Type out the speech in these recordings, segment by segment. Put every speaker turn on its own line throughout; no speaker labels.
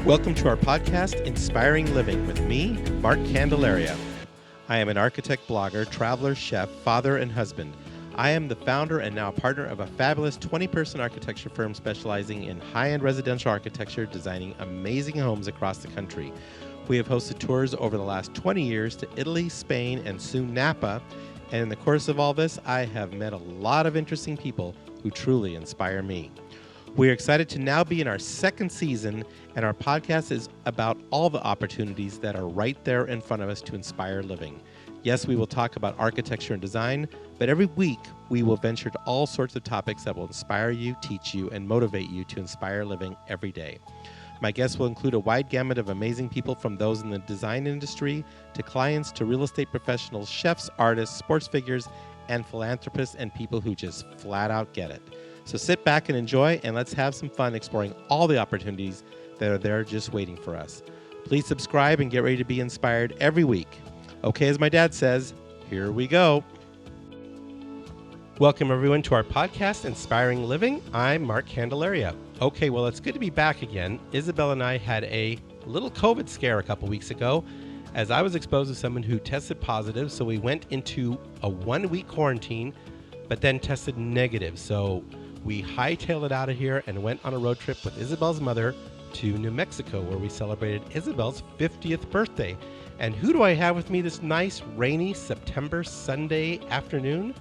Welcome to our podcast, Inspiring Living, with me, Mark Candelaria. I am an architect, blogger, traveler, chef, father, and husband. I am the founder and now partner of a fabulous 20-person architecture firm specializing in high-end residential architecture, designing amazing homes across the country. We have hosted tours over the last 20 years to Italy, Spain, and soon Napa. And in the course of all this, I have met a lot of interesting people who truly inspire me. We are excited to now be in our second season, and our podcast is about all the opportunities that are right there in front of us to inspire living. Yes, we will talk about architecture and design, but every week we will venture to all sorts of topics that will inspire you, teach you, and motivate you to inspire living every day. My guests will include a wide gamut of amazing people, from those in the design industry to clients to real estate professionals, chefs, artists, sports figures, and philanthropists, and people who just flat out get it. So sit back and enjoy, and let's have some fun exploring all the opportunities that are there just waiting for us. Please subscribe and get ready to be inspired every week. Okay, as my dad says, here we go. Welcome, everyone, to our podcast, Inspiring Living. I'm Mark Candelaria. Okay, well, it's good to be back again. Isabel and I had a little COVID scare a couple weeks ago, as I was exposed to someone who tested positive, so we went into a 1-week quarantine, but then tested negative. So we hightailed it out of here and went on a road trip with Isabel's mother to New Mexico, where we celebrated Isabel's 50th birthday. And who do I have with me this nice, rainy September Sunday afternoon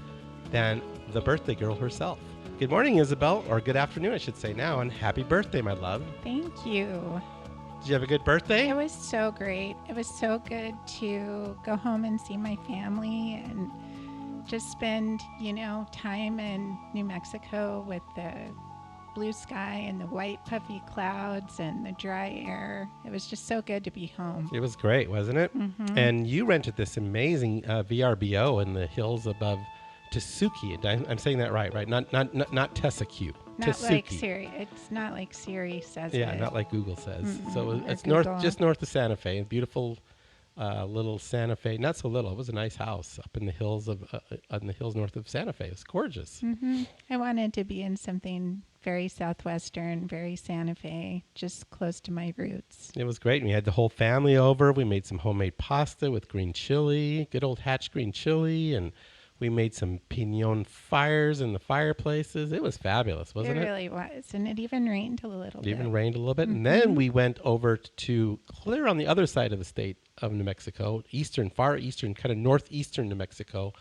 than the birthday girl herself? Good morning, Isabel, or good afternoon, I should say now, and happy birthday, my love.
Thank you.
Did you have a good birthday?
It was so great. It was so good to go home and see my family and just spend, time in New Mexico with the blue sky and the white puffy clouds and the dry air. It was just so good to be home.
It was great, wasn't it?
Mm-hmm.
And you rented this amazing VRBO in the hills above Tesuque. I'm saying that right? Not Tesuque.
Not
Tesuque.
like Siri. It's not like Siri says it.
Yeah, not like Google says.
Mm-mm,
So it's
Google.
just north of Santa Fe. A beautiful little Santa Fe. Not so little. It was a nice house up in the hills north of Santa Fe. It was gorgeous.
Mm-hmm. I wanted to be in something very southwestern, very Santa Fe, just close to my roots.
It was great. We had the whole family over. We made some homemade pasta with green chili, good old Hatch green chili, and we made some pinon fires in the fireplaces. It was fabulous, wasn't it?
It really was. And it even rained a little bit.
It even rained a little bit.
Mm-hmm.
And then we went over to clear on the other side of the state of New Mexico, far eastern, kind of northeastern New Mexico,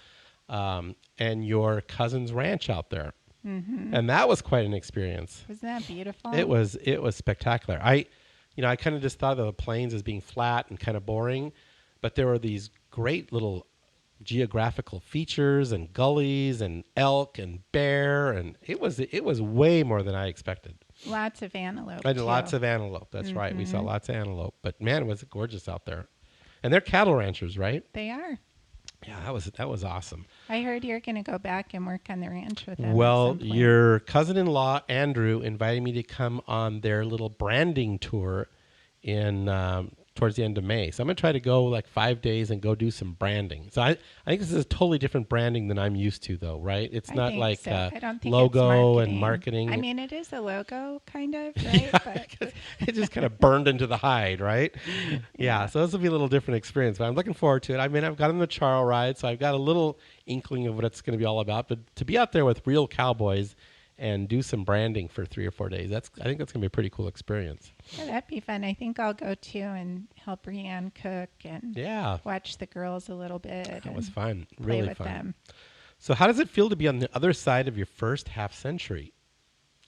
and your cousin's ranch out there.
Mm-hmm.
And that was quite an experience.
Wasn't that beautiful?
It was spectacular. I kind of just thought of the plains as being flat and kind of boring, but there were these great little geographical features and gullies and elk and bear, and it was way more than I expected.
Lots of antelope.
And
too.
lots of antelope. That's
Mm-hmm.
right. We saw lots of antelope. But man, was it gorgeous out there. And they're cattle ranchers, right?
They are.
Yeah, that was awesome.
I heard you're going to go back and work on the ranch with them.
Well,
at some point.
your cousin-in-law Andrew invited me to come on their little branding tour in towards the end of May. So I'm going to try to go like 5 days and go do some branding. So I think this is totally different branding than I'm used to, though, right? It's
I
not
think
like
so. I don't think
logo
it's
and marketing.
I mean, it is a logo, kind of, right? But
it just kind of burned into the hide, right? Yeah, so this will be a little different experience, but I'm looking forward to it. I mean, I've got on the Charl ride, so I've got a little inkling of what it's going to be all about. But to be out there with real cowboys and do some branding for 3 or 4 days, I think that's going to be a pretty cool experience.
yeah, that'd be fun. I think I'll go too and help Brianne cook and watch the girls a little bit.
That was fun.
Play
Really
with
fun.
them.
So how does it feel to be on the other side of your first half century?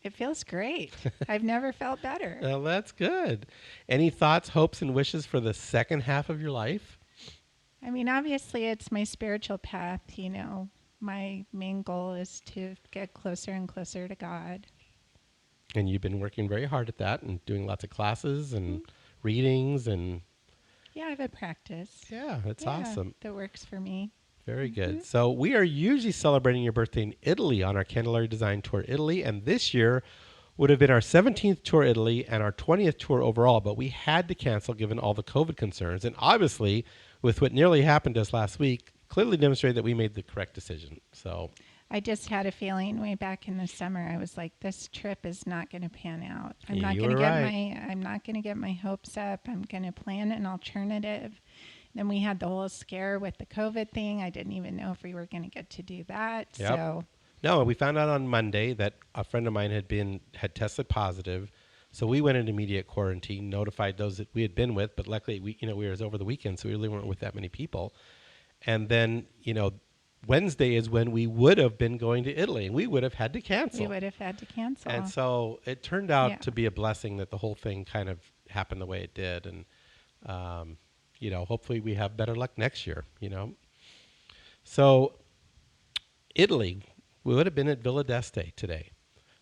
It feels great. I've never felt better.
Well, that's good. Any thoughts, hopes, and wishes for the second half of your life?
I mean, obviously, it's my spiritual path, My main goal is to get closer and closer to God.
And you've been working very hard at that and doing lots of classes and readings and...
Yeah, I have a practice.
Yeah, that's awesome.
That works for me.
Very good. So we are usually celebrating your birthday in Italy on our Candelaria Design Tour Italy, and this year would have been our 17th tour Italy and our 20th tour overall, but we had to cancel given all the COVID concerns. And obviously, with what nearly happened to us last week, clearly demonstrated that we made the correct decision. So
I just had a feeling way back in the summer. I was like, this trip is not going to pan out.
You were right.
I'm not going to get my hopes up. I'm going to plan an alternative. Then we had the whole scare with the COVID thing. I didn't even know if we were going to get to do that.
Yep.
So
No, we found out on Monday that a friend of mine had tested positive. So we went into immediate quarantine, notified those that we had been with, but luckily we was over the weekend, so we really weren't with that many people. And then, Wednesday is when we would have been going to Italy, and we would have had to cancel.
we would have had to cancel.
And so it turned out
Yeah.
to be a blessing that the whole thing kind of happened the way it did. And, hopefully we have better luck next year. So Italy, we would have been at Villa d'Este today,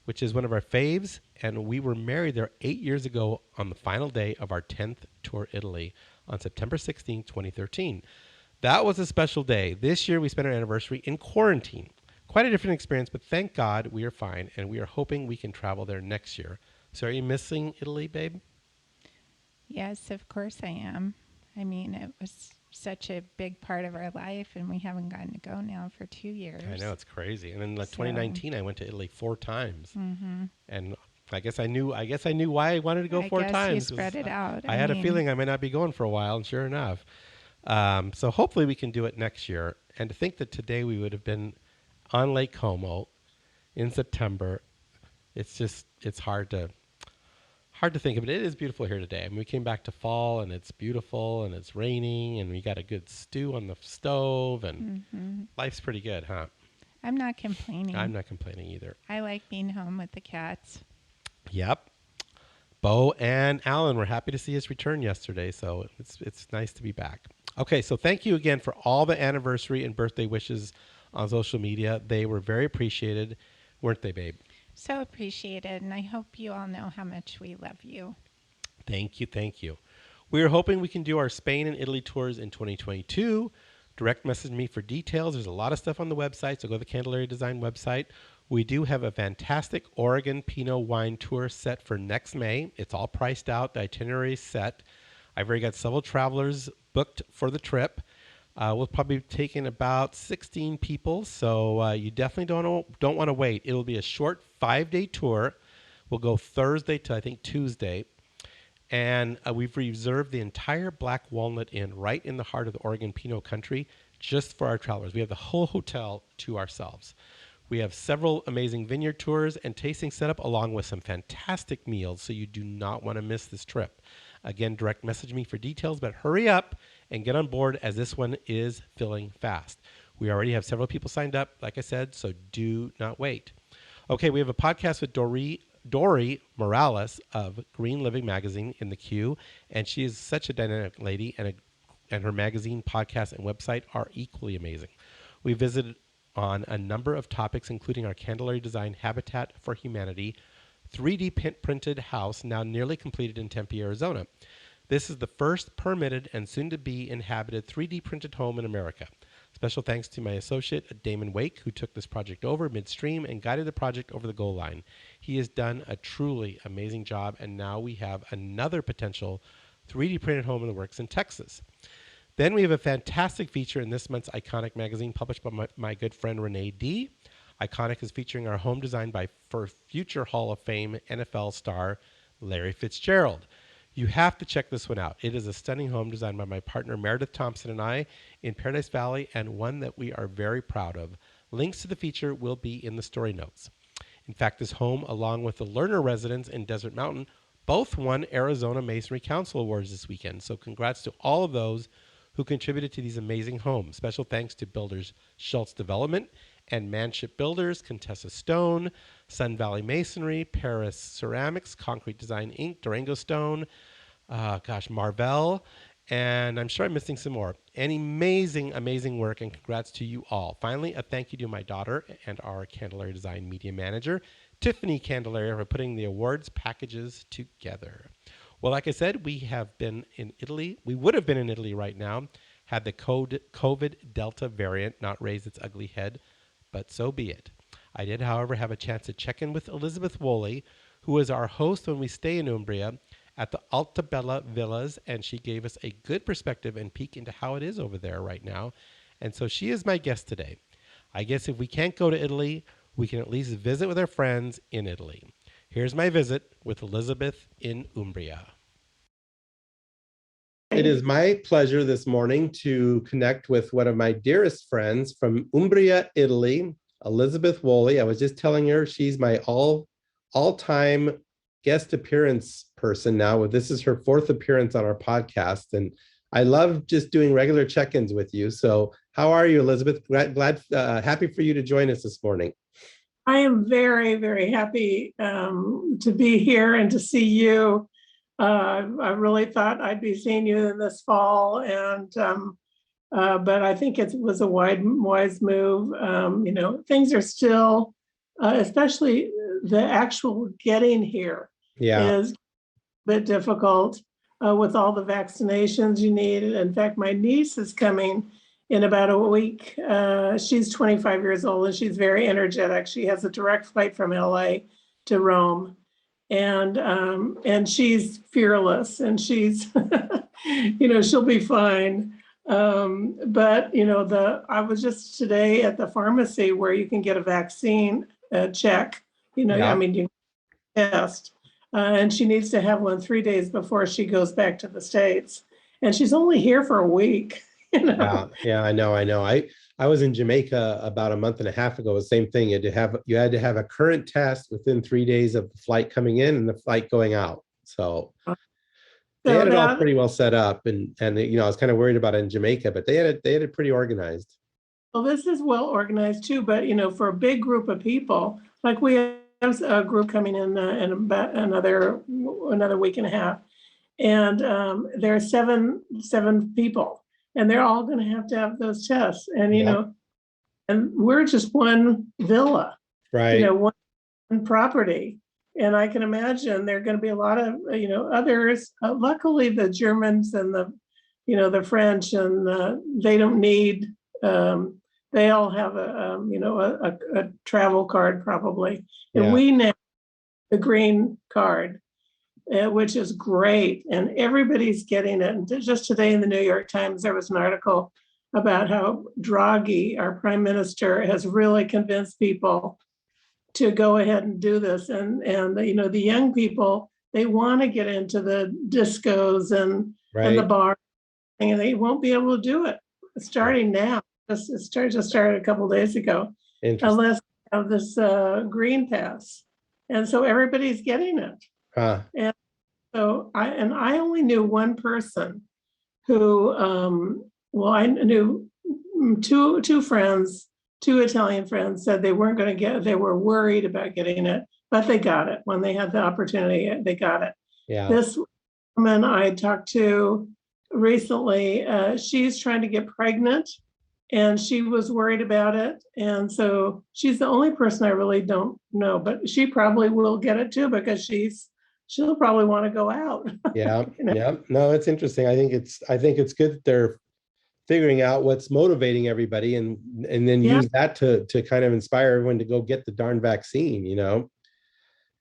which is one of our faves. And we were married there 8 years ago on the final day of our 10th tour Italy on September 16, 2013. That was a special day. This year we spent our anniversary in quarantine. Quite a different experience, but thank God we are fine, and we are hoping we can travel there next year. So are you missing Italy, babe?
Yes, of course I am. I mean, it was such a big part of our life, and we haven't gotten to go now for 2 years.
I know, it's crazy. And in like
So-
2019, I went to Italy 4 times.
Mm-hmm.
And I guess I knew why I wanted to go 4
I guess
times.
you
'Cause
spread it out.
I had a feeling I might not be going for a while, and sure enough. So hopefully we can do it next year. And to think that today we would have been on Lake Como in September, it's hard to think of it. It is beautiful here today. I mean, we came back to fall, and it's beautiful, and it's raining, and we got a good stew on the stove, and life's pretty good, huh?
I'm not complaining.
I'm not complaining either.
I like being home with the cats.
Yep. Bo and Alan were happy to see us return yesterday, so it's nice to be back. Okay, so thank you again for all the anniversary and birthday wishes on social media. They were very appreciated, weren't they, babe?
So appreciated, and I hope you all know how much we love you.
Thank you. We are hoping we can do our Spain and Italy tours in 2022. Direct message me for details. There's a lot of stuff on the website, so go to the Candelaria Design website. We do have a fantastic Oregon Pinot wine tour set for next May. It's all priced out. The itinerary is set. I've already got several travelers booked for the trip. We'll probably be taking about 16 people, so you definitely don't want to wait. It'll be a short 5-day tour. We'll go Thursday to, I think, Tuesday. And we've reserved the entire Black Walnut Inn right in the heart of the Oregon Pinot country just for our travelers. We have the whole hotel to ourselves. We have several amazing vineyard tours and tasting set up along with some fantastic meals, so you do not want to miss this trip. Again, direct message me for details, but hurry up and get on board as this one is filling fast. We already have several people signed up, like I said, so do not wait. Okay, we have a podcast with Dory Morales of Green Living Magazine in the queue, and she is such a dynamic lady, and her magazine, podcast, and website are equally amazing. We visited on a number of topics, including our Candelaria Design Habitat for Humanity 3D printed house, now nearly completed in Tempe, Arizona. This is the first permitted and soon-to-be inhabited 3D printed home in America. Special thanks to my associate, Damon Wake, who took this project over midstream and guided the project over the goal line. He has done a truly amazing job, and now we have another potential 3D printed home in the works in Texas. Then we have a fantastic feature in this month's Iconic magazine, published by my good friend Renee Dee. Iconic is featuring our home design by future Hall of Fame NFL star Larry Fitzgerald. You have to check this one out. It is a stunning home designed by my partner Meredith Thompson and I in Paradise Valley, and one that we are very proud of. Links to the feature will be in the story notes. In fact, this home, along with the Lerner residence in Desert Mountain, both won Arizona Masonry Council Awards this weekend. So congrats to all of those who contributed to these amazing homes. Special thanks to builders Schultz Development and Manship Builders, Contessa Stone, Sun Valley Masonry, Paris Ceramics, Concrete Design Inc., Durango Stone, Marvell, and I'm sure I'm missing some more. And amazing work, and congrats to you all. Finally, a thank you to my daughter and our Candelaria Design Media Manager, Tiffany Candelaria, for putting the awards packages together. Well, like I said, we have been in Italy. We would have been in Italy right now had the COVID Delta variant not raised its ugly head, but so be it. I did, however, have a chance to check in with Elizabeth Wholey, who is our host when we stay in Umbria at the Altabella Villas, and she gave us a good perspective and peek into how it is over there right now. And so she is my guest today. I guess if we can't go to Italy, we can at least visit with our friends in Italy. Here's my visit with Elizabeth in Umbria. It is my pleasure this morning to connect with one of my dearest friends from Umbria, Italy, Elizabeth Wholey. I was just telling her she's my all-time guest appearance person now. This is her fourth appearance on our podcast, and I love just doing regular check-ins with you. So how are you, Elizabeth? Happy for you to join us this morning.
I am very, very happy to be here and to see you. I really thought I'd be seeing you in this fall, and but I think it was a wise move. Things are still, especially the actual getting here is a bit difficult with all the vaccinations you need. In fact, my niece is coming in about a week. She's 25 years old and she's very energetic. She has a direct flight from LA to Rome. And she's fearless, and she's, she'll be fine. But I was just today at the pharmacy where you can get a vaccine check. You test, and she needs to have one 3 days before she goes back to the States. And she's only here for a week.
Yeah, I know. I was in Jamaica about a month and a half ago. The same thing. You had to have a current test within 3 days of the flight coming in and the flight going out. So they had it all pretty well set up, and I was kind of worried about it in Jamaica, but they had it pretty organized.
Well, this is well organized too, but for a big group of people, like we have a group coming in about another week and a half, and there are seven people. And they're all going to have those tests, and and we're just one villa,
right?
One property, and I can imagine there are going to be a lot of others. Luckily, the Germans and the French and they don't need. They all have a travel card probably, and we now the green card. Which is great, and everybody's getting it. And just today in the New York Times, there was an article about how Draghi, our prime minister, has really convinced people to go ahead and do this. And the young people, they want to get into the discos and the bar, and they won't be able to do it starting now. It just started a couple of days ago, unless they have this green pass. And so everybody's getting it. And so I only knew one person who, I knew two friends, two Italian friends said they weren't going to get it. They were worried about getting it, but they got it when they had the opportunity. They got it.
Yeah.
This woman I talked to recently, she's trying to get pregnant, and she was worried about it. And so she's the only person I really don't know, but she probably will get it too, because she'll probably want to go out.
Yeah. Yeah. No, it's interesting. I think it's good that they're figuring out what's motivating everybody, and then use that to kind of inspire everyone to go get the darn vaccine, And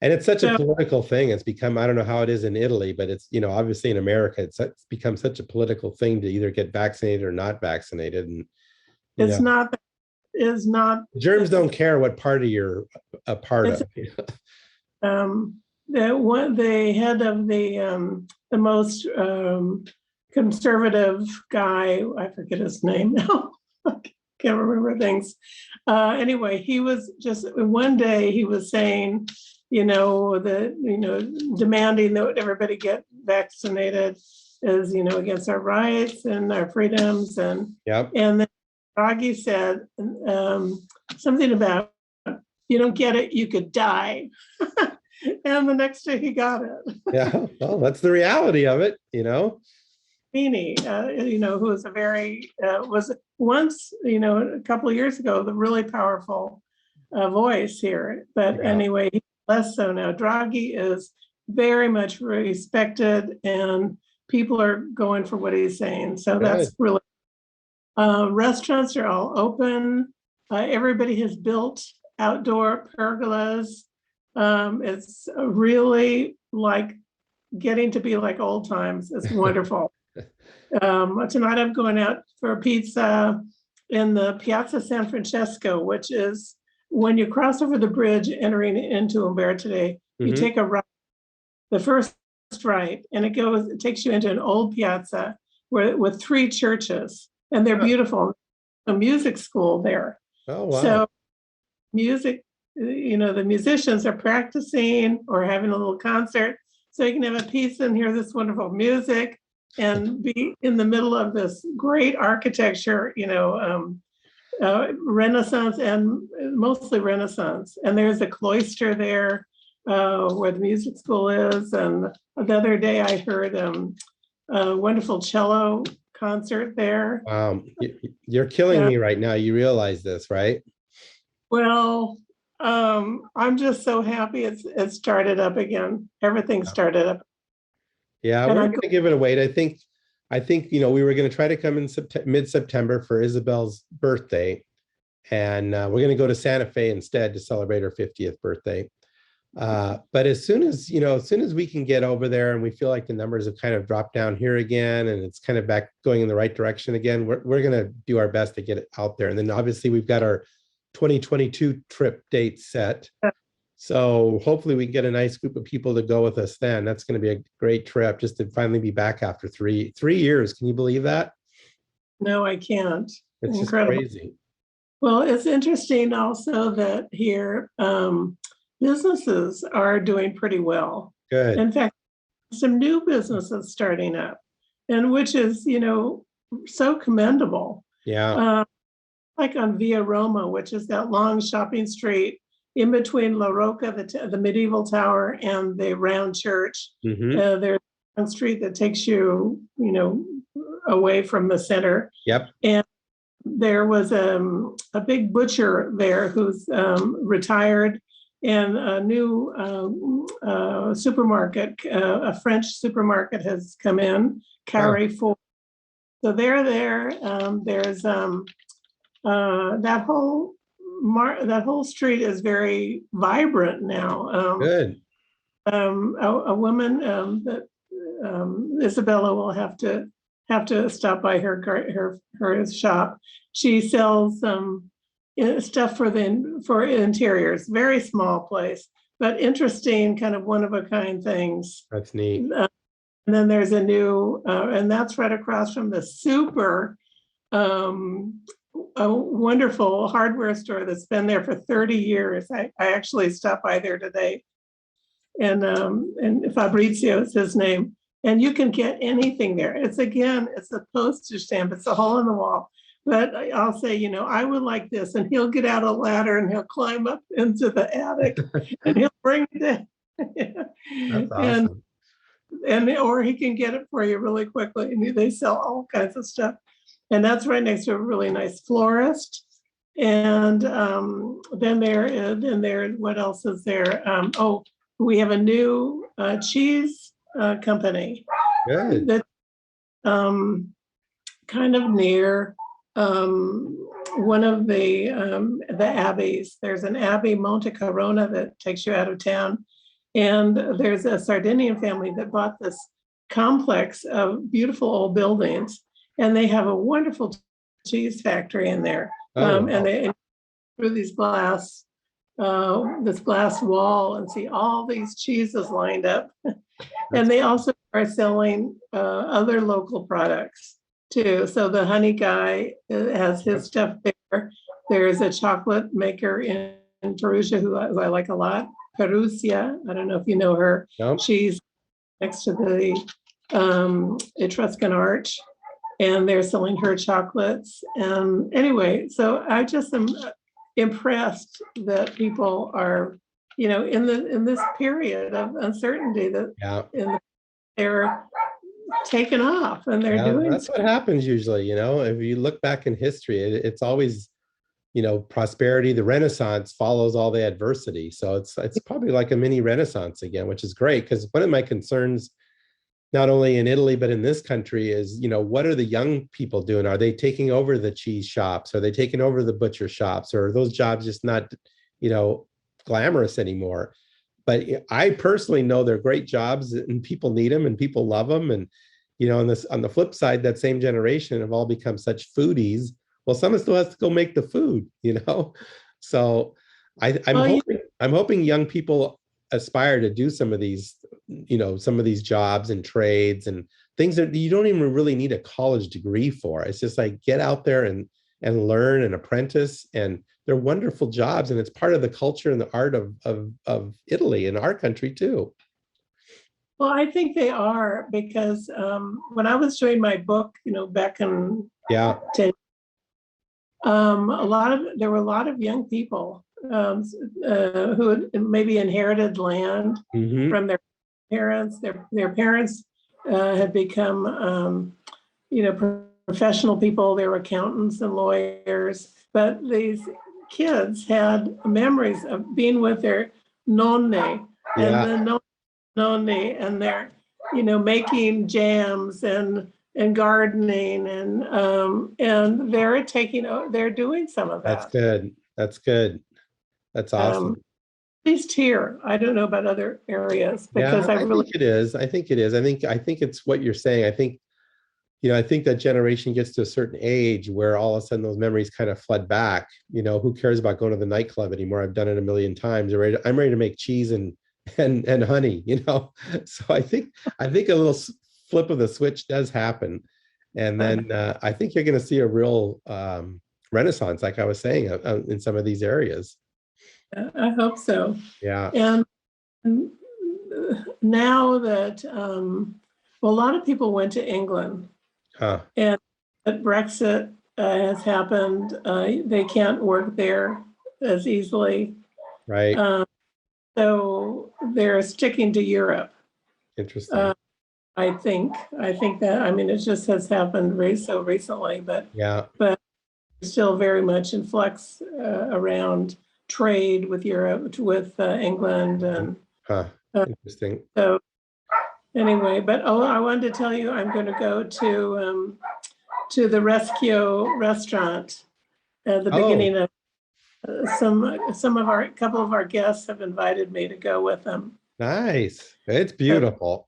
it's such a political thing. It's become, I don't know how it is in Italy, but it's, obviously in America, it's become such a political thing to either get vaccinated or not vaccinated. And
it's not
germs don't care what party you're a part of.
The head of the most conservative guy, I forget his name now. Can't remember things. Anyway, he was just one day he was saying, demanding that everybody get vaccinated is, against our rights and our freedoms, and then Draghi said something about, you don't get it, you could die. And the next day he got it.
Yeah, well, that's the reality of it,
Feeney, who was was once, a couple of years ago, the really powerful voice here. But anyway, less so now. Draghi is very much respected, and people are going for what he's saying. So that's really, restaurants are all open. Everybody has built outdoor pergolas. It's really like getting to be like old times. It's wonderful. Tonight I'm going out for a pizza in the Piazza San Francesco, which is when you cross over the bridge entering into Umberto, you take a right, the first right, and it takes you into an old piazza with 3 churches, and they're beautiful. A music school there.
Oh, wow.
So music, the musicians are practicing or having a little concert, so you can have a piece and hear this wonderful music and be in the middle of this great architecture, Renaissance, and mostly Renaissance. And there's a cloister there where the music school is. And the other day I heard a wonderful cello concert there.
You're killing me right now. You realize this, right?
Well, I'm just so happy it's started up again. Everything started up.
Yeah, we're going to give it a wait. I think we were going to try to come in mid-September for Isabel's birthday, and we're going to go to Santa Fe instead to celebrate her 50th birthday. But as soon as we can get over there and we feel like the numbers have kind of dropped down here again and it's kind of back going in the right direction again, we're going to do our best to get it out there. And then obviously we've got our 2022 trip date set. So hopefully we can get a nice group of people to go with us then. That's going to be a great trip just to finally be back after three years. Can you believe that?
No, I can't.
It's incredible. Just crazy.
Well, it's interesting also that here businesses are doing pretty well.
Good.
In fact, some new businesses starting up, and which is, so commendable.
Yeah.
Like on Via Roma, which is that long shopping street in between La Rocca, the medieval tower, and the round church. There's a street that takes you, away from the center.
Yep.
And there was a big butcher there who's retired, and a new supermarket, a French supermarket has come in, Carrefour. So they're there. There's that whole street is very vibrant now.
Good.
A woman that Isabella will have to stop by her shop. She sells stuff for interiors. Very small place, but interesting, kind of one of a kind things.
That's neat.
And then there's a new, and that's right across from the super. A wonderful hardware store that's been there for 30 years. I actually stopped by there today, and Fabrizio is his name, and you can get anything there. It's a postage stamp. It's a hole in the wall. But I'll say, I would like this, and he'll get out a ladder and he'll climb up into the attic, and he'll bring it in.
That's awesome.
Or he can get it for you really quickly. And they sell all kinds of stuff. And that's right next to a really nice florist. And then what else is there? We have a new cheese company.
Good.
That's kind of near one of the abbeys. There's an abbey, Monte Corona, that takes you out of town. And there's a Sardinian family that bought this complex of beautiful old buildings. And they have a wonderful cheese factory in there.
Wow.
And they through this glass wall and see all these cheeses lined up. And they also are selling other local products too. So the honey guy has his stuff there. There's a chocolate maker in Perugia who I like a lot. Perusia, I don't know if you know her.
Nope.
She's next to the Etruscan Arch. And they're selling her chocolates. And anyway, so I just am impressed that people are, in this period of uncertainty that they're taking off and they're doing.
That's what happens usually. If you look back in history, it's always, prosperity. The Renaissance follows all the adversity. So it's probably like a mini Renaissance again, which is great, because one of my concerns, not only in Italy, but in this country is, what are the young people doing? Are they taking over the cheese shops? Are they taking over the butcher shops? Or are those jobs just not, glamorous anymore? But I personally know they're great jobs and people need them and people love them. And, on the flip side, that same generation have all become such foodies Well, someone still has to go make the food, you know? So I'm
Well,
hoping young people aspire to do some of these, you know, some of these jobs and trades and things that you don't even really need a college degree for. It's just like get out there and learn and apprentice, and they're wonderful jobs, and it's part of the culture and the art of Italy and our country too.
well, I think they are because when I was doing my book, back in
Yeah.
10, there were a lot of young people who had maybe inherited land
Hmm.
from their parents. Their parents had become, professional people. They were accountants and lawyers, but these kids had memories of being with their nonne and
Yeah,
the nonne, and they're, making jams and gardening and they're doing some of
that's
that.
good. That's good. That's
Um,
awesome.
at least here. I don't know about other areas because
Yeah,
I
I
really,
think it is. I think it is. I think it's what you're saying. I think, you know, I think that generation gets to a certain age where all of a sudden those memories kind of flood back. You know, who cares about going to the nightclub anymore? I've done it a million times. I'm ready to make cheese and honey, you know. So I think a little flip of the switch does happen. And
uh,
then I think you're going to see a real renaissance, like I was saying, in some of these areas.
I hope so.
Yeah.
And now that, well, a lot of people went to England,
Huh.
and that Brexit has happened. They can't work there as easily.
Right.
Um, so they're sticking to Europe.
Interesting.
Uh, I think that, I mean, it just has happened so recently, but
Yeah.
still very much in flux around trade with Europe, with England. And
Huh.
uh,
Interesting.
so anyway, but I wanted to tell you, I'm going to go to the Rescue restaurant at the
Oh,
beginning of some of our couple of our guests have invited me to go with them.
nice. It's
So
beautiful.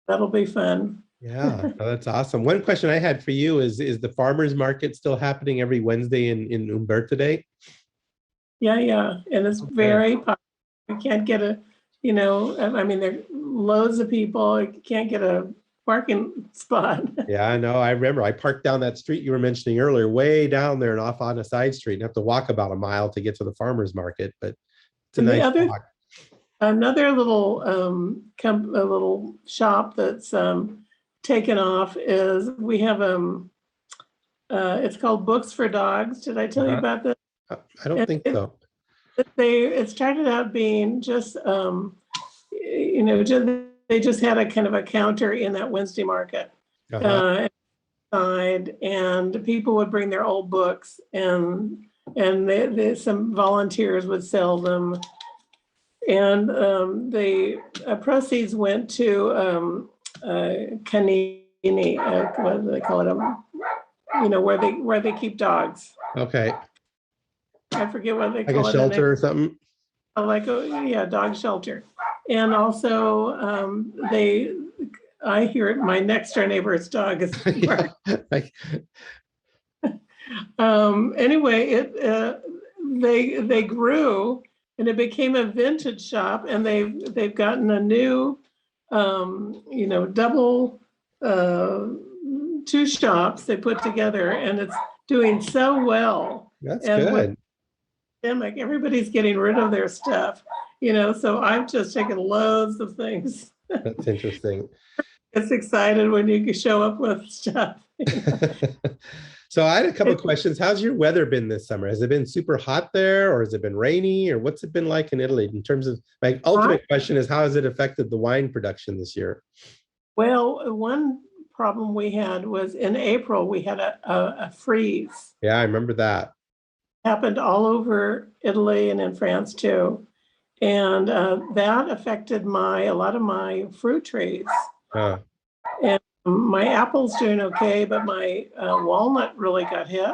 that'll be fun.
Yeah, no, that's awesome. One question I had for you is the farmers market still happening every Wednesday in Umberto Day?
Yeah, and it's
Okay.
very popular. You can't get I mean, there are loads of people. You can't get a parking spot.
Yeah, I know. I remember I parked down that street you were mentioning earlier, way down there and off on a side street, and have to walk about a mile to get to the farmers market, but it's a
And the
nice
other,
walk.
another little a little shop that's taken off is we have it's called Books for Dogs. Did I tell you
Uh-huh.
about this?
I don't
And
think so.
it started out being just just, they just had a kind of a counter in that Wednesday market.
Uh-huh.
Side, and people would bring their old books, and some volunteers would sell them, and the proceeds went to Canini, what do they call it? Where they keep dogs.
Okay.
I forget what they
Like a
call it in
shelter or something?
like a dog shelter. And also I hear it, my next door neighbor's dog is
Yeah. Like,
anyway, they grew, and it became a vintage shop, and they've gotten a new double two shops they put together, and it's doing so well.
that's
And with
good.
pandemic, everybody's getting rid of their stuff, so I've just taken loads of things.
That's interesting.
It's excited when you show up with stuff.
So I had a couple of questions. How's your weather been this summer? Has it been super hot there, or has it been rainy, or what's it been like in Italy? In terms of my ultimate question is, how has it affected the wine production this year?
Well, one problem we had was in April, we had a freeze.
Yeah, I remember that.
Happened all over Italy and in France too. And that affected a lot of my fruit trees.
Huh.
And my apple's doing okay, but my walnut really got hit.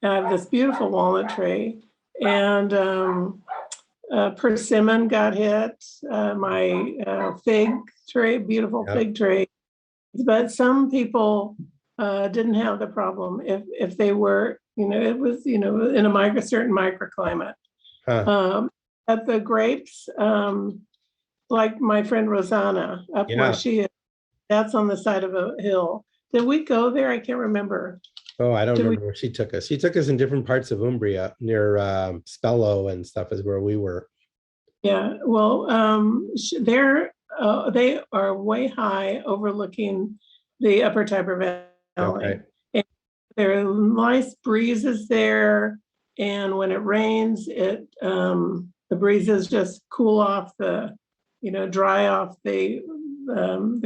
I have this beautiful walnut tree, and persimmon got hit. My fig tree, beautiful
Yep.
fig tree. But some people didn't have the problem. If they were It was, in a certain microclimate.
Huh.
At the grapes, like my friend Rosanna, up where
Yeah.
she is, that's on the side of a hill. Did we go there? I can't remember.
Oh, I don't
Did we?
remember where she took us. She took us in different parts of Umbria near Spello and stuff is where we were.
Yeah. Well, they are way high, overlooking the Upper Tiber Valley.
Okay.
And there are nice breezes there, and when it rains, the breezes just cool off dry off the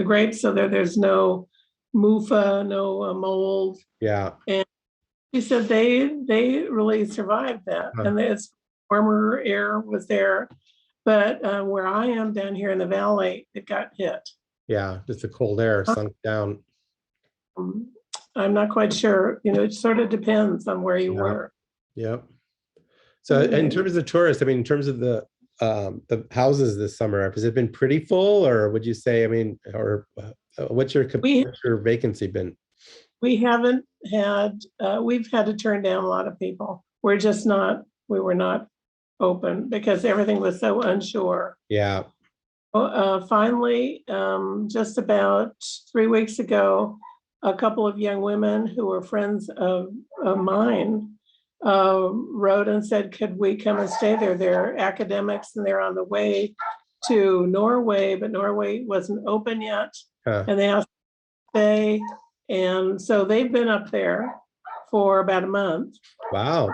grapes, so there's no mufa, no mold.
Yeah.
And she said they really survived that,
Huh.
and it's warmer air was there, but where I am down here in the valley, it got hit.
Yeah. Just the cold air sunk down.
I'm not quite sure. It sort of depends on where you
Yeah.
were.
Yep. So in terms of tourists, I mean, in terms of the houses this summer, has it been pretty full, or would you say, I mean, or what's your vacancy been?
We haven't had, we've had to turn down a lot of people. We were not open because everything was so unsure.
Yeah.
Finally, just about 3 weeks ago, a couple of young women who were friends of mine wrote and said, could we come and stay there? They're academics and they're on the way to Norway, but Norway wasn't open yet.
Huh.
And they asked to stay. And so they've been up there for about a month.
Wow.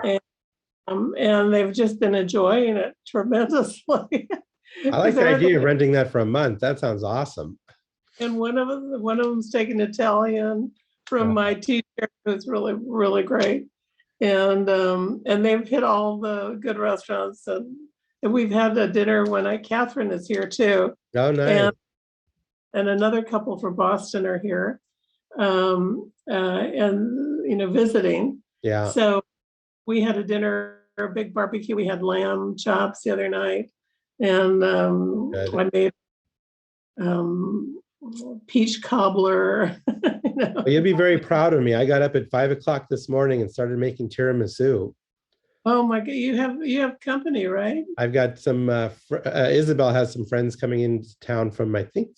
And they've just been enjoying it tremendously.
I like the idea of renting that for a month. That sounds awesome.
And one of them's taking Italian from my teacher, who's really, really great. And they've hit all the good restaurants, and we've had a dinner when Catherine is here too.
Oh, nice.
And another couple from Boston are here, and visiting.
Yeah.
So we had a dinner, a big barbecue. We had lamb chops the other night, and I made peach cobbler.
Well, you'll be very proud of me. I got up at 5 o'clock this morning and started making tiramisu.
Oh my God, you have company, right?
I've got some, Isabel has some friends coming into town from, I think,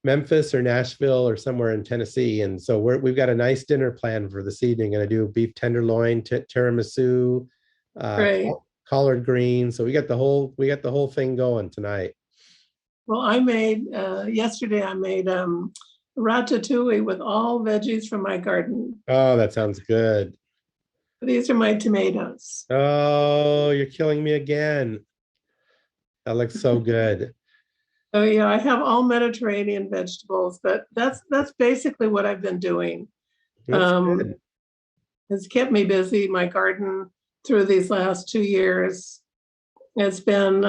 Memphis or Nashville or somewhere in Tennessee. And so we've got a nice dinner planned for this evening. And I do beef tenderloin, tiramisu, collard greens. So we got the whole thing going tonight.
Well, yesterday I made ratatouille with all veggies from my garden.
Oh, that sounds good.
These are my tomatoes.
Oh, you're killing me again. That looks so good.
Oh yeah, I have all Mediterranean vegetables, but that's basically what I've been doing.
Good.
It's kept me busy. My garden through these last 2 years. It's been,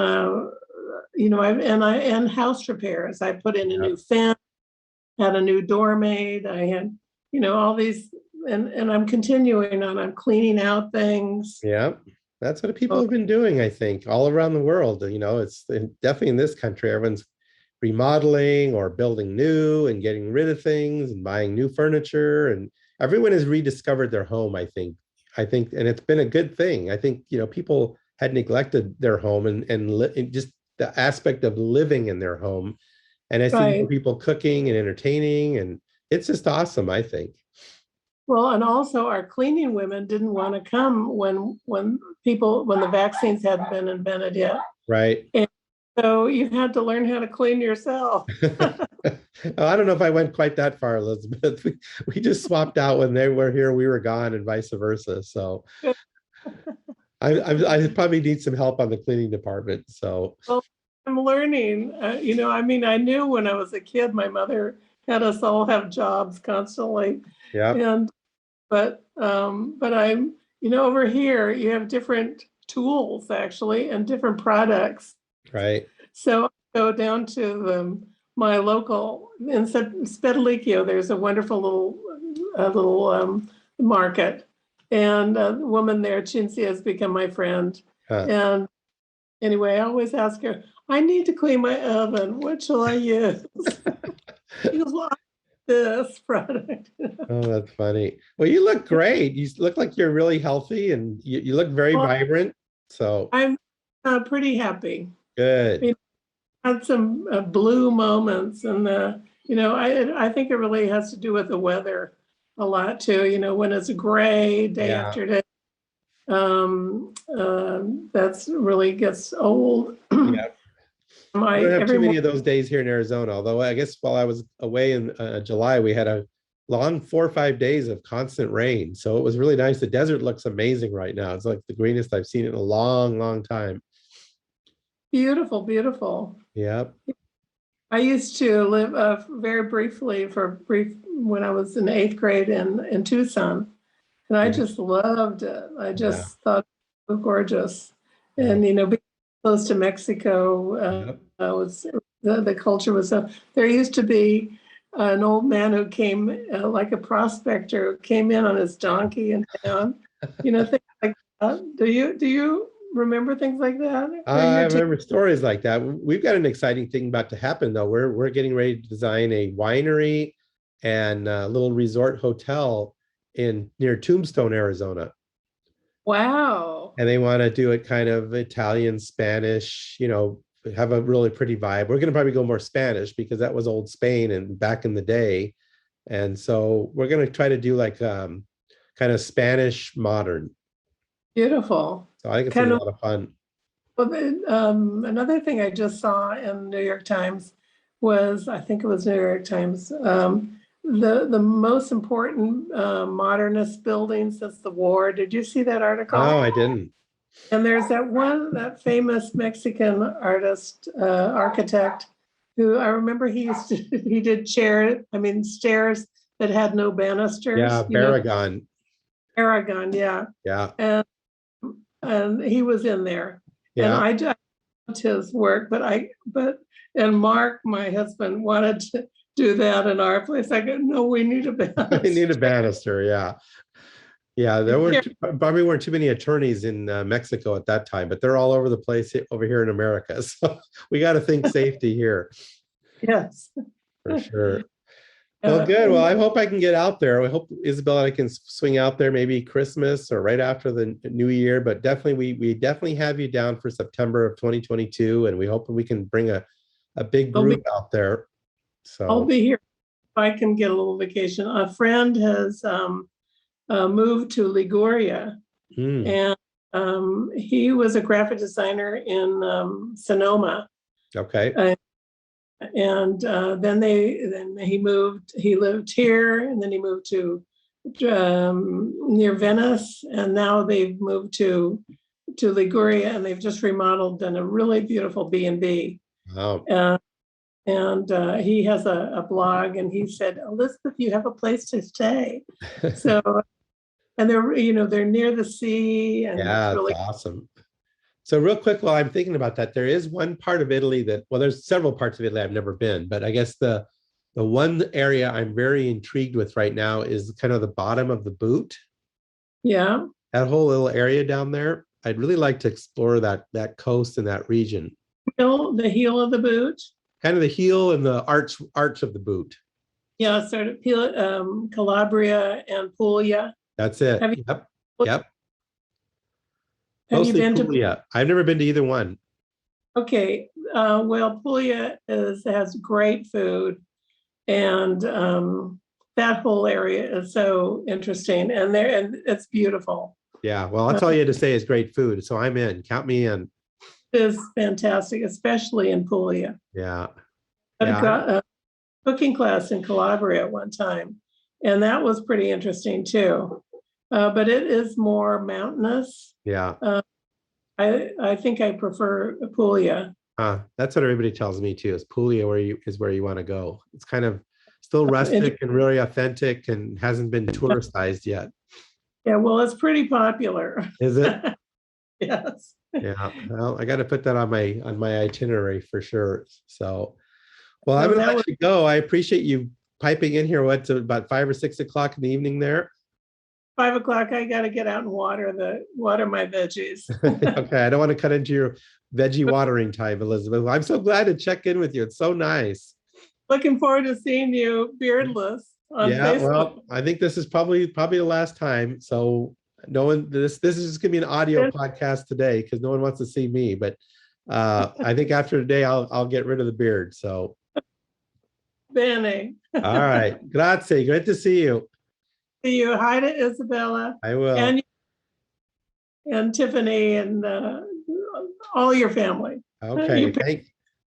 and house repairs. I put in a new fence, had a new door made. I had, all these, and I'm continuing on. I'm cleaning out things.
Yeah. That's what people have been doing, I think, all around the world. It's definitely in this country, everyone's remodeling or building new and getting rid of things and buying new furniture, and everyone has rediscovered their home, I think, and it's been a good thing. I think, people had neglected their home and just the aspect of living in their home. And I see people cooking and entertaining, and it's just awesome, I think.
Well, and also our cleaning women didn't want to come when the vaccines hadn't been invented yet.
Right.
And so you had to learn how to clean yourself.
I don't know if I went quite that far, Elizabeth. We just swapped out when they were here, we were gone, and vice versa. So I probably need some help on the cleaning department. So
well, I'm learning. I knew when I was a kid, my mother had us all have jobs constantly.
Yeah.
But I'm, over here you have different tools actually and different products.
Right.
So I go down to my local in Spedalicchio. There's a wonderful little market, and the woman there, Cinzia, has become my friend. And anyway, I always ask her, I need to clean my oven. What shall I use? She goes, well, this product.
Oh, that's funny. Well, you look great. You look like you're really healthy and you look very
Well,
vibrant. So
I'm pretty happy.
good.
We had some blue moments, and I think it really has to do with the weather a lot too. When it's gray day
Yeah.
after day, that's really gets old.
Yeah.
My
We don't have
every
too many
morning,
of those days here in Arizona, although I guess while I was away in July, we had a long 4 or 5 days of constant rain. So it was really nice. The desert looks amazing right now. It's like the greenest I've seen it in a long, long time.
beautiful, beautiful.
Yep.
I used to live very briefly when I was in eighth grade in Tucson, and I
Yeah.
just loved it. I
Yeah.
just thought it was gorgeous,
Yeah.
and being close to Mexico,
Yep.
was the culture was so. There used to be an old man who came like a prospector who came in on his donkey in town, things like that. Do you remember things like that during
I
your teen?
remember stories like that. We've got an exciting thing about to happen though. We're getting ready to design a winery and a little resort hotel in near Tombstone, Arizona.
Wow.
And they want to do it kind of Italian, Spanish, have a really pretty vibe. We're going to probably go more Spanish because that was old Spain and back in the day. And so we're going to try to do like kind of Spanish modern.
Beautiful.
So I think it's a
Kind of.
lot of fun.
Well, another thing I just saw in New York Times was, I think it was New York Times, the most important modernist building since the war. Did you see that article?
Oh, I didn't.
And there's that famous Mexican artist, architect, who I remember he did stairs that had no banisters.
Yeah, Barragan.
Aragon, yeah.
Yeah.
And he was in there.
Yeah.
And I loved his work, and Mark, my husband, wanted to do that in our place. I go, no, we need a banister.
We need a banister. Yeah. Yeah. There probably weren't too many attorneys in Mexico at that time, but they're all over the place over here in America. So we got to think safety here.
Yes.
For sure. Well, good. Well, I hope I can get out there. I hope, Isabel, I can swing out there maybe Christmas or right after the new year. But definitely, we definitely have you down for September of 2022, and we hope we can bring a big group out there. So
I'll be here if I can get a little vacation. A friend has moved to Liguria, and he was a graphic designer in Sonoma.
Okay.
And then he moved. He lived here, and then he moved to near Venice, and now they've moved to Liguria, and they've just remodeled, done a really beautiful B&B.
Wow.
And he has a blog, and he said, Elizabeth, you have a place to stay. So, and they're near the sea, and
yeah,
it's really
awesome. So real quick, while I'm thinking about that, there is one part of Italy there's several parts of Italy I've never been, but I guess the one area I'm very intrigued with right now is kind of the bottom of the boot.
Yeah.
That whole little area down there. I'd really like to explore that coast and that region.
The heel of the boot.
Kind of the heel and the arch of the boot.
Yeah, sort of Calabria and Puglia.
That's it. Yep.
Have you been
Puglia. I've never been to either one.
Okay. Well, Puglia has great food, and that whole area is so interesting, and it's beautiful.
Yeah. Well, that's all you had to say is great food. So I'm in. Count me in.
It is fantastic, especially in Puglia.
Yeah.
I got a cooking class in Calabria at one time, and that was pretty interesting too. But it is more mountainous.
Yeah.
I think I prefer Puglia.
That's what everybody tells me too. Is Puglia where you want to go? It's kind of still rustic and really authentic, and hasn't been touristicized yet.
Yeah, well, it's pretty popular.
Is it?
Yes.
Yeah. Well, I got to put that on my itinerary for sure. So, well, I'm going to let you go. I appreciate you piping in here. What's about 5 or 6 o'clock in the evening there?
5 o'clock. I got to get out and water my veggies.
Okay, I don't want to cut into your veggie watering time, Elizabeth. I'm so glad to check in with you. It's so nice.
looking forward to seeing you beardless on
Yeah,
Facebook.
well, I think this is probably the last time. So no one, this is just gonna be an audio podcast today because no one wants to see me. But I think after today, I'll get rid of the beard. So
Bene.
all right, grazie, great to see you.
See you. Hi to Isabella
I will.
And Tiffany and all your family.
Okay,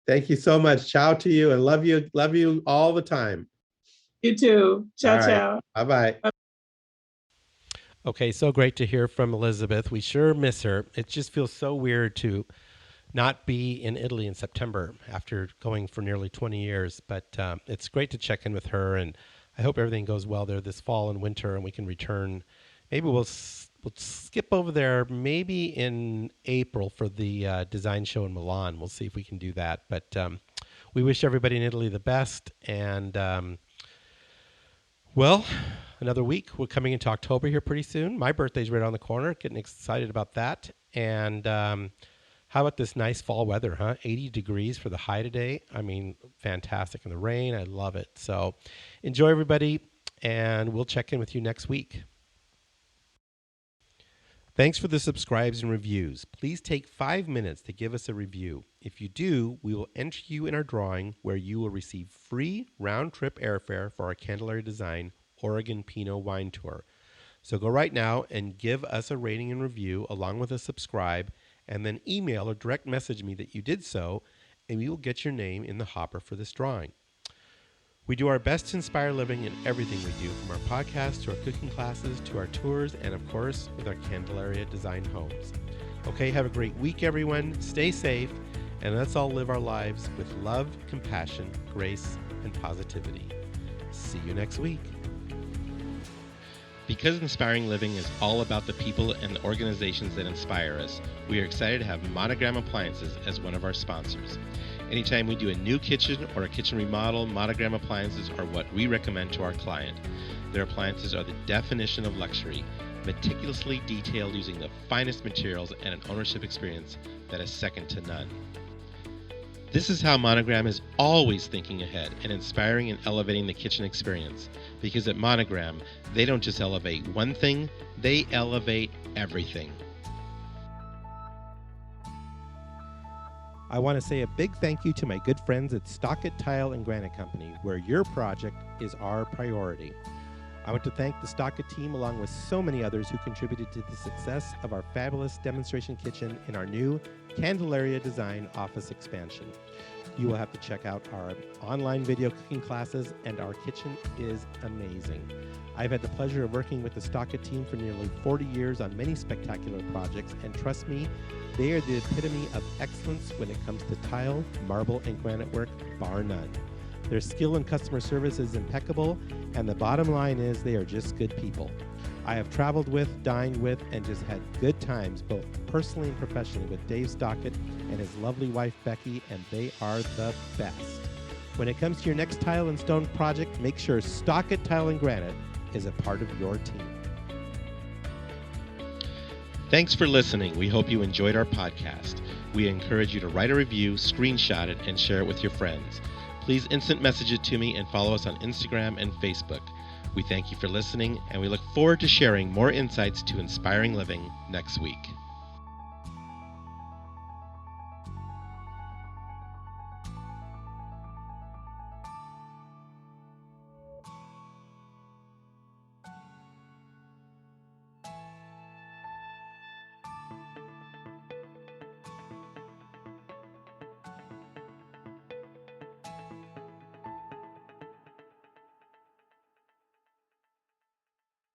thank you so much. Ciao to you, and love you all the time.
You too. Ciao, ciao.
Bye-bye. Okay, so great to hear from Elizabeth. We sure miss her. It just feels so weird to not be in Italy in September after going for nearly 20 years. But it's great to check in with her, and I hope everything goes well there this fall and winter, and we can return. Maybe we'll skip over there maybe in April for the design show in Milan. We'll see if we can do that. But we wish everybody in Italy the best, and well, another week. We're coming into October here pretty soon. My birthday's right on the corner. Getting excited about that. And how about this nice fall weather, huh? 80 degrees for the high today. I mean, fantastic. And the rain, I love it. So enjoy, everybody, and we'll check in with you next week. Thanks for the subscribes and reviews. Please take 5 minutes to give us a review. If you do, we will enter you in our drawing where you will receive free round-trip airfare for our Candelaria Design Oregon Pinot Wine Tour. So go right now and give us a rating and review along with a subscribe, and then email or direct message me that you did so, and we will get your name in the hopper for this drawing. We do our best to inspire living in everything we do, from our podcast to our cooking classes to our tours, and of course with our Candelaria Design homes. Okay, have a great week, everyone. Stay safe, and let's all live our lives with love, compassion, grace, and positivity. See you next week. Because Inspiring Living is all about the people and the organizations that inspire us, we are excited to have Monogram Appliances as one of our sponsors. Anytime we do a new kitchen or a kitchen remodel, Monogram Appliances are what we recommend to our client. Their appliances are the definition of luxury, meticulously detailed using the finest materials and an ownership experience that is second to none. This is how Monogram is always thinking ahead and inspiring and elevating the kitchen experience. Because at Monogram, they don't just elevate one thing, they elevate everything. I want to say a big thank you to my good friends at Stockett Tile and Granite Company, where your project is our priority. I want to thank the Stockett team along with so many others who contributed to the success of our fabulous demonstration kitchen in our new Candelaria Design office expansion. You will have to check out our online video cooking classes, and our kitchen is amazing. I've had the pleasure of working with the Stockett team for nearly 40 years on many spectacular projects, and trust me, they are the epitome of excellence when it comes to tile, marble, and granite work, bar none. Their skill and customer service is impeccable, and the bottom line is they are just good people. I have traveled with, dined with, and just had good times, both personally and professionally, with Dave Stockett and his lovely wife, Becky, and they are the best. When it comes to your next tile and stone project, make sure Stockett Tile and Granite is a part of your team. Thanks for listening. We hope you enjoyed our podcast. We encourage you to write a review, screenshot it, and share it with your friends. Please instant message it to me and follow us on Instagram and Facebook. We thank you for listening, and we look forward to sharing more insights to inspiring living next week.